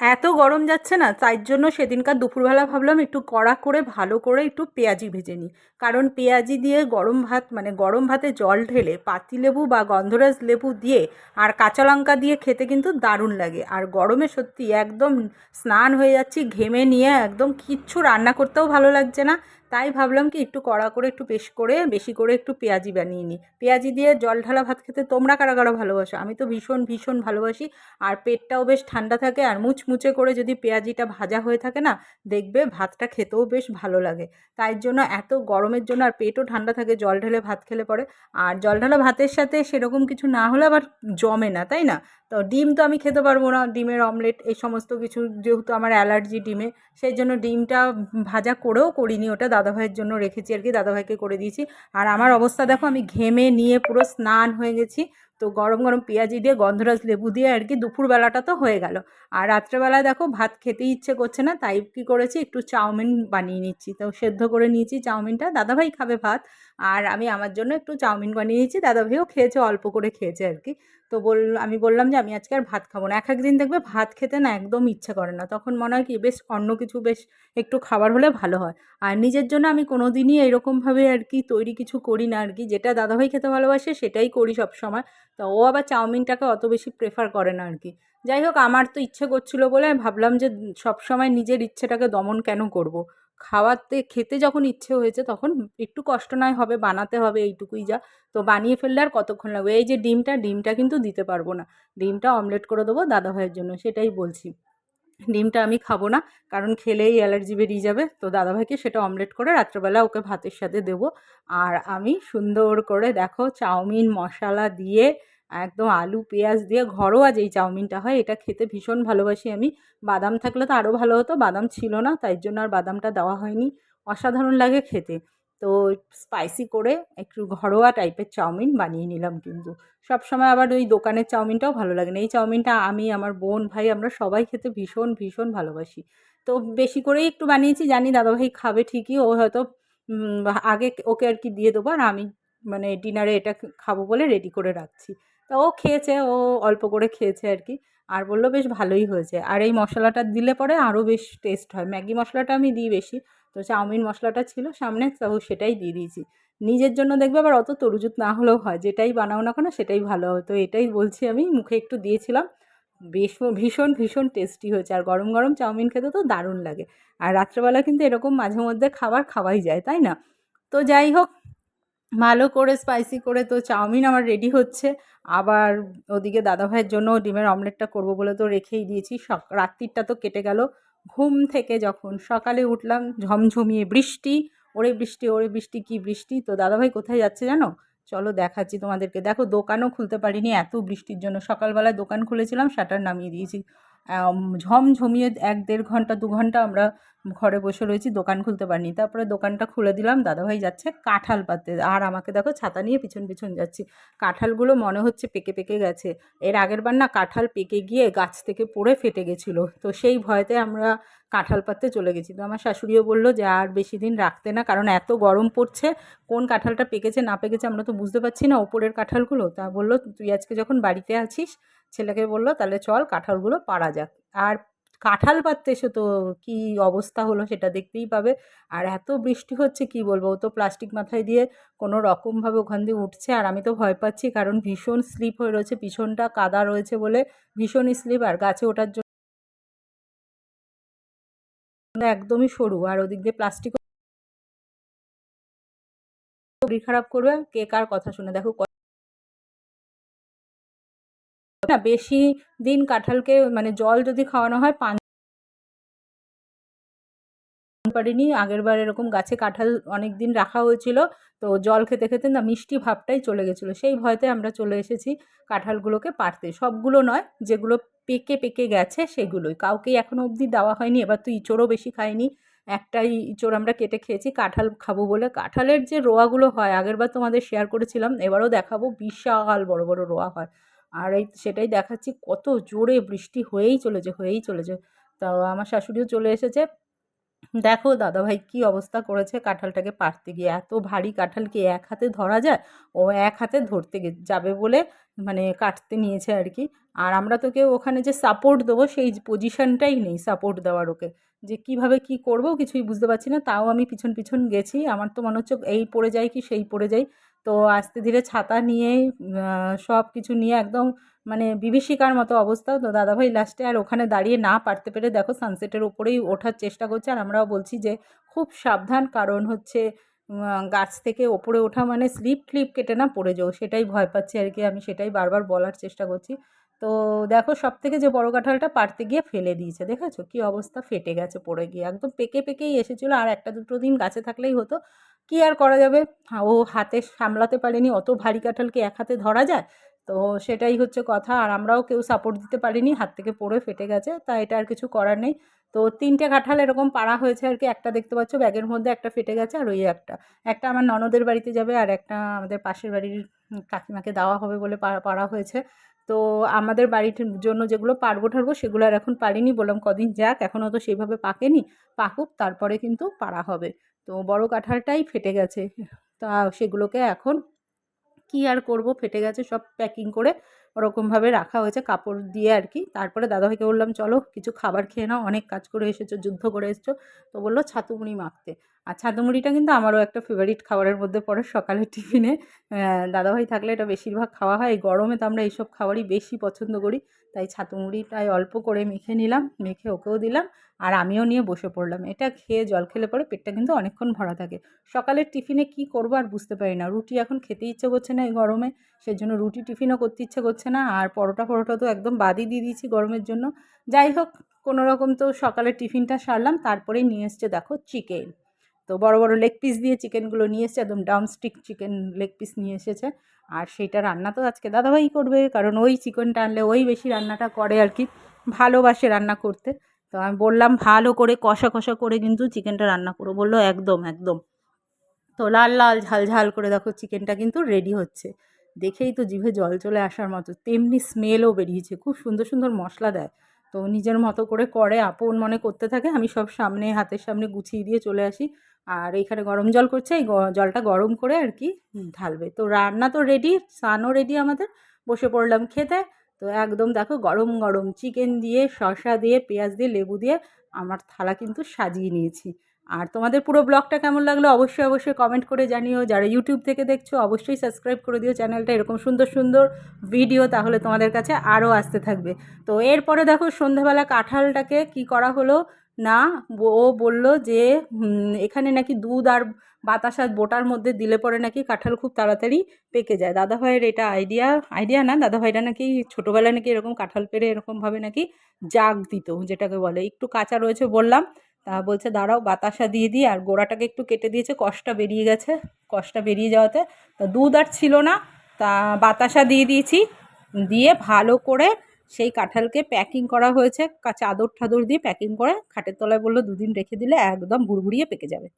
এত গরম যাচ্ছে না, তাই জন্য সেদিনকার দুপুরবেলা ভাবলাম একটু কড়া করে ভালো করে একটু পেঁয়াজি ভেজে নিই। কারণ পেঁয়াজি দিয়ে গরম ভাত, মানে গরম ভাতে জল ঢেলে পাতিলেবু বা গন্ধরাজ লেবু দিয়ে আর কাঁচা লঙ্কা দিয়ে খেতে কিন্তু দারুণ লাগে। আর গরমে সত্যি একদম স্নান হয়ে যাচ্ছি ঘেমে নিয়ে, একদম কিচ্ছু রান্না করতেও ভালো লাগছে না। তাই ভাবলাম কি একটু কড়া করে একটু বেশি করে একটু পেঁয়াজি বানিয়ে নিই। পেঁয়াজি দিয়ে জল ঢালা ভাত খেতে তোমরা কারা কারা ভালোবাসো? আমি তো ভীষণ ভীষণ ভালোবাসি। আর পেটটাও বেশ ঠান্ডা থাকে, আর মুচমুচে করে যদি পেঁয়াজিটা ভাজা হয়ে থাকে না, দেখবে ভাতটা খেতেও বেশ ভালো লাগে। তাই জন্য এত গরমের জন্য আর পেটও ঠান্ডা থাকে জল ঢেলে ভাত খেলে পরে। আর জল ঢালা ভাতের সাথে সেরকম কিছু না হলে আবার জমে না, তাই না? তো ডিম তো আমি খেতে পারবো না, ডিমের অমলেট এই সমস্ত কিছু যেহেতু আমার অ্যালার্জি ডিমে, সেই জন্য ডিমটা ভাজা করেও করিনি, ওটা দাদাভাইয়ের জন্য রেখেছি আর কি, দাদাভাইকে করে দিয়েছি। আর আমার অবস্থা দেখো, আমি ঘেমে নিয়ে পুরো স্নান হয়ে গেছি। তো গরম গরম পেঁয়াজি দিয়ে গন্ধরাজ লেবু দিয়ে আর কি দুপুরবেলাটা তো হয়ে গেল। আর রাত্রেবেলায় দেখো ভাত খেতেই ইচ্ছে করছে না, তাই কি করেছি, একটু চাউমিন বানিয়ে নিচ্ছি। তো সেদ্ধ করে নিয়েছি চাউমিনটা, দাদাভাই খাবে ভাত, আর আমি আমার জন্য একটু চাউমিন বানিয়ে নিয়েছি। দাদাভাইও খেয়েছে, অল্প করে খেয়েছে আর কি। তো আমি বললাম যে আমি আজকে আর ভাত খাবো না। এক একদিন দেখবে ভাত খেতে না একদম ইচ্ছা করে না, তখন মনে হয় কি বেশ অন্য কিছু বেশ একটু খাবার হলে ভালো হয়। আর নিজের জন্য আমি কোনো দিনই এরকমভাবে আর কি তৈরি কিছু করি না আর কি, যেটা দাদাভাই খেতে ভালোবাসে সেটাই করি সব সময়। তো ও আবার চাউমিনটাকে অত বেশি প্রেফার করে না আর কি। যাই হোক, আমার তো ইচ্ছে করছিল বলে আমি ভাবলাম যে সবসময় নিজের ইচ্ছেটাকে দমন কেন করব। খেতে যখন ইচ্ছে হয়েছে তখন একটু কষ্ট নয় হবে, বানাতে হবে, এইটুকুই যা। তো বানিয়ে ফেললে আর কতক্ষণ লাগবে। এই যে ডিমটা কিন্তু দিতে পারবো না, ডিমটা অমলেট করে দেবো দাদাভাইয়ের জন্য, সেটাই বলছি। ডিমটা আমি খাবো না, কারণ খেলেই অ্যালার্জি বেরিয়ে যাবে। তো দাদাভাইকে সেটা অমলেট করে রাত্রেবেলা ওকে ভাতের সাথে দেবো। আর আমি সুন্দর করে দেখো চাউমিন মশলা দিয়ে, একদম আলু পেঁয়াজ দিয়ে ঘরোয়া যেই চাউমিনটা হয়, এটা খেতে ভীষণ ভালোবাসি আমি। বাদাম থাকলে তো আরও ভালো হতো, বাদাম ছিল না তাই জন্য আর বাদামটা দেওয়া হয়নি। অসাধারণ লাগে খেতে। তো স্পাইসি করে একটু ঘরোয়া টাইপের চাউমিন বানিয়ে নিলাম কিন্তু। সবসময় আবার ওই দোকানের চাউমিনটাও ভালো লাগে না। এই চাউমিনটা আমি, আমার বোন, ভাই আমরা সবাই খেতে ভীষণ ভীষণ ভালোবাসি। তো বেশি করেই একটু বানিয়েছি, জানি দাদাভাই খাবে ঠিকই, ও হয়তো আগে ওকে আর কি দিয়ে দেবো, আর আমি মানে ডিনারে এটা খাবো বলে রেডি করে রাখছি। তা ও খেয়েছে, ও অল্প করে খেয়েছে আর কি। আর বললো বেশ ভালোই হয়েছে, আর এই মশলাটা দিলে পরে আরও বেশ টেস্ট হয়। ম্যাগি মশলাটা আমি দিই বেশি, তো চাউমিন মশলাটা ছিল সামনে, তো সেটাই দিয়ে দিয়েছি। নিজের জন্য দেখবে আবার অত তরুজুত না হলেও হয়, যেটাই বানাও না কেন সেটাই ভালো হয়। তো এটাই বলছি, আমি মুখে একটু দিয়েছিলাম, বেশ ভীষণ ভীষণ টেস্টি হয়েছে। আর গরম গরম চাউমিন খেতে তো দারুণ লাগে। আর রাত্রেবেলা কিন্তু এরকম মাঝে মধ্যে খাবার খাওয়াই যায়, তাই না? তো যাই হোক, ভালো করে স্পাইসি করে তো চাউমিন আমার রেডি হচ্ছে। আবার ওদিকে দাদাভাইয়ের জন্য ডিমের অমলেটটা করব বলে তো রেখেই দিয়েছি। রাত্রিরটা তো কেটে গেল। ঘুম থেকে যখন সকালে উঠলাম, ঝমঝমিয়ে বৃষ্টি। ওরে বৃষ্টি, ওরে বৃষ্টি, কী বৃষ্টি! তো দাদাভাই কোথায় যাচ্ছে জানো? চলো দেখাচ্ছি তোমাদেরকে। দেখো, দোকানও খুলতে পারিনি এত বৃষ্টির জন্য। সকালবেলায় দোকান খুলেছিলাম, শাটার নামিয়ে দিয়েছি। ঝমঝমিয়ে ১-১.৫ ঘন্টা ২ ঘন্টা আমরা ঘরে বসে রয়েছি, দোকান খুলতে পারিনি। তারপরে দোকানটা খুলে দিলাম, দাদাভাই যাচ্ছে কাঁঠাল পাড়তে, আর আমাকে দেখো ছাতা নিয়ে পিছন পিছন যাচ্ছি। কাঁঠালগুলো মনে হচ্ছে পেকে পেকে গেছে। এর আগের বার না কাঁঠাল পেকে গিয়ে গাছ থেকে পড়ে ফেটে গেছিলো, তো সেই ভয়তে আমরা কাঁঠাল পাড়তে চলে গেছি। তো আমার শাশুড়িও বললো যে আর বেশি দিন রাখতে না, কারণ এত গরম পড়ছে, কোন কাঁঠালটা পেকেছে না পেকেছে আমরা তো বুঝতে পারছি না, ওপরের কাঁঠালগুলো। তা বললো তুই আজকে যখন বাড়িতে আছিস, ছেলেকে বললো তাহলে চল কাঁঠালগুলো পাড়া যাক। আর কাঁঠাল পাড়তে এসে তো কী অবস্থা হলো সেটা দেখতেই পাবে। আর এত বৃষ্টি হচ্ছে কি বলবো, ও তো প্লাস্টিক মাথায় দিয়ে কোনো রকমভাবে ওখান দিয়ে উঠছে, আর আমি তো ভয় পাচ্ছি, কারণ ভীষণ স্লিপ হয়ে রয়েছে, পিছনটা কাদা রয়েছে বলে ভীষণই স্লিপ। আর গাছে ওঠার জন্য একদমই সরু, আর ওদিক দিয়ে প্লাস্টিক, শরীর খারাপ করবে। কে কার কথা শুনে দেখো না, বেশি দিন কাঁঠালকে মানে জল যদি খাওয়ানো হয় পারিনি। আগেরবার এরকম গাছে কাঁঠাল অনেক দিন রাখা হয়েছিল, তো জল খেতে খেতে না মিষ্টি ভাবটাই চলে গেছিলো। সেই ভয়তে আমরা চলে এসেছি কাঁঠালগুলোকে পাড়তে। সবগুলো নয়, যেগুলো পেকে পেকে গেছে সেগুলোই, কাউকেই এখনো অবধি দেওয়া হয়নি। এবার তো ইঁচড়ও বেশি খাইনি, একটাই ইঁচড় আমরা কেটে খেয়েছি কাঁঠাল খাবো বলে। কাঁঠালের যে রোয়াগুলো হয়, আগেরবার তোমাদের শেয়ার করেছিলাম, এবারও দেখাবো, বিশাল বড় বড় রোয়া হয়। আর এই সেটাই দেখাচ্ছি, কত জোরে বৃষ্টি হয়েই চলেছে। তা আমার শাশুড়িও চলে এসেছে। দেখো দাদাভাই কি অবস্থা করেছে কাঁঠালটাকে পাড়তে গিয়ে, এত ভারী কাঁঠাল কি এক হাতে ধরা যায়? ও এক হাতে ধরতে যাবে বলে মানে কাটতে নিয়েছে আর কি। আর আমরা তো কেউ ওখানে যে সাপোর্ট দেবো সেই পজিশনটাই নেই সাপোর্ট দেওয়ার ওকে, যে কীভাবে কী করবো কিছুই বুঝতে পারছি না। তাও আমি পিছন পিছন গেছি, আমার তো মনে হচ্ছে এই পড়ে যাই কি সেই পড়ে যাই। তো আস্তে ধীরে ছাতা নিয়ে সব কিছু নিয়ে একদম মানে বিভীষিকার মতো অবস্থা। তো দাদাভাই লাস্টে আর ওখানে দাঁড়িয়ে না পারতে পেরে দেখো সানসেটের ওপরেই ওঠার চেষ্টা করছে, আর আমরাও বলছি যে খুব সাবধান, কারণ হচ্ছে গাছ থেকে ওপরে ওঠা মানে স্লিপ ক্লিপ কেটে না পড়ে যাও, সেটাই ভয় পাচ্ছি আর কি। আমি সেটাই বারবার বলার চেষ্টা করছি। তো দেখো সবথেকে যে বড় কাঁঠালটা পাড়তে গিয়ে ফেলে দিয়েছে, দেখেছো কী অবস্থা, ফেটে গেছে পড়ে গিয়ে, একদম পেকে পেকেই এসেছিলো। আর একটা দুটো দিন গাছে থাকলেই হতো, কী আর করা যাবে। ও হাতে সামলাতে পারেনি, অত ভারী কাঁঠালকে এক হাতে ধরা যায়? তো সেটাই হচ্ছে কথা। আর আমরাও কেউ সাপোর্ট দিতে পারিনি, হাত থেকে পড়ে ফেটে গেছে, তা এটা আর কিছু করার নেই। তো 3টে কাঁঠাল এরকম পাড়া হয়েছে আর কি। একটা দেখতে পাচ্ছ ব্যাগের মধ্যে, একটা ফেটে গেছে, আর ওই একটা আমার ননদের বাড়িতে যাবে, আর একটা আমাদের পাশের বাড়ির কাকিমাকে দেওয়া হবে বলে পাড়া হয়েছে। তো আমাদের বাড়ির জন্য যেগুলো পারবো ঠারবো সেগুলো আর এখন পারিনি, বললাম কদিন যাক, এখনও তো সেইভাবে পাকেনি, পাকুক তারপরে কিন্তু পাড়া হবে। তো বড় কাঁঠালটাই ফেটে গেছে, তা সেগুলোকে এখন কী আর করব, ফেটে গেছে, সব প্যাকিং করে ওরকমভাবে রাখা হয়েছে কাপড় দিয়ে আর কি। তারপরে দাদাভাইকে বললাম চলো কিছু খাবার খেয়ে নাও, অনেক কাজ করে এসেছো, যুদ্ধ করে এসেছো। তো বললো ছাতু মুড়ি মাখতে। আর ছাতু মুড়িটা কিন্তু আমারও একটা ফেভারিট খাবারের মধ্যে পড়ে সকালের টিফিনে। দাদাভাই থাকলে এটা বেশিরভাগ খাওয়া হয়, এই গরমে তো আমরা এইসব খাবারই বেশি পছন্দ করি। তাই ছাতু মুড়িটাই অল্প করে মেখে নিলাম, মেখে ওকেও দিলাম, আর আমিও নিয়ে বসে পড়লাম। এটা খেয়ে জল খেলে পরে পেটটা কিন্তু অনেকক্ষণ ভরা থাকে। সকালের টিফিনে কি করব আর বুঝতে পারি না, রুটি এখন খেতে ইচ্ছে করছে না এই গরমে, সেজন্য রুটি টিফিনও করতে ইচ্ছে করছে না। আর পরোটা ফরোটা তো একদম বাদই দিয়ে দিয়েছি গরমের জন্য। যাই হোক, কোনো রকম তো সকালের টিফিনটা সারলাম। তারপরেই নিয়ে এসছে দেখো চিকেন। তো বড় বড় লেগ পিস দিয়ে চিকেনগুলো নিয়ে এসছে, একদম ড্রামস্টিক চিকেন লেগ পিস নিয়ে এসেছে। আর সেইটা রান্না তো আজকে দাদাভাই করবে, কারণ ওই চিকেনটা আনলে ওই বেশি রান্নাটা করে আর কি, ভালোবাসে রান্না করতে। তো আমি বললাম ভালো করে কষা কষা করে কিন্তু চিকেনটা রান্না করো, বললো একদম একদম। তো লাল লাল ঝাল ঝাল করে দেখো চিকেনটা কিন্তু রেডি হচ্ছে, দেখেই তো জিভে জল চলে আসার মতো, তেমনি স্মেলও বেরিয়েছে, খুব সুন্দর সুন্দর মশলা দেয়। তো নিজের মতো করে আপন মনে করতে থাকে, আমি সব সামনে হাতের সামনে গুছিয়ে দিয়ে চলে আসি। আর এইখানে গরম জল করছে, এই জলটা গরম করে আর কি ঢালবে। তো রান্না তো রেডি, স্নানও রেডি, আমাদের বসে পড়লাম খেতে। তো একদম দেখো গরম গরম চিকেন দিয়ে, শসা দিয়ে, পেঁয়াজ দিয়ে, লেবু দিয়ে আমার থালা কিন্তু সাজিয়ে নিয়েছি। আর তোমাদের পুরো ব্লগটা কেমন লাগলো অবশ্যই অবশ্যই কমেন্ট করে জানিও। যারা ইউটিউব থেকে দেখছো অবশ্যই সাবস্ক্রাইব করে দিও চ্যানেলটা, এরকম সুন্দর সুন্দর ভিডিও তাহলে তোমাদের কাছে আরও আসতে থাকবে। তো এরপরে দেখো সন্ধ্যাবেলা কাঁঠালটাকে কি করা হলো না, ও বলল যে এখানে নাকি দুধ আর বাতাসা বোটার মধ্যে দিলে পরে নাকি কাঁঠাল খুব তাড়াতাড়ি পেকে যায়। দাদাভাইয়ের এটা আইডিয়া না, দাদাভাইরা নাকি ছোটোবেলায় নাকি এরকম কাঁঠাল পেড়ে এরকমভাবে নাকি জাগ দিত, যেটাকে বলে। একটু কাঁচা রয়েছে বললাম, তা বলছে দাঁড়াও বাতাসা দিয়ে দিই, আর গোড়াটাকে একটু কেটে দিয়েছে, কষটা বেরিয়ে গেছে, কষটা বেরিয়ে যাওয়াতে তা দুধ আর ছিল না, তা বাতাসা দিয়ে দিয়েছি, দিয়ে ভালো করে সেই কাঁঠালকে প্যাকিং করা হয়েছে, চাদর ঠাদর দিয়ে প্যাকিং করে খাটের তলায়, বললো 2 দিন রেখে দিলে একদম ভুড়ভুড়িয়ে পেকে যাবে।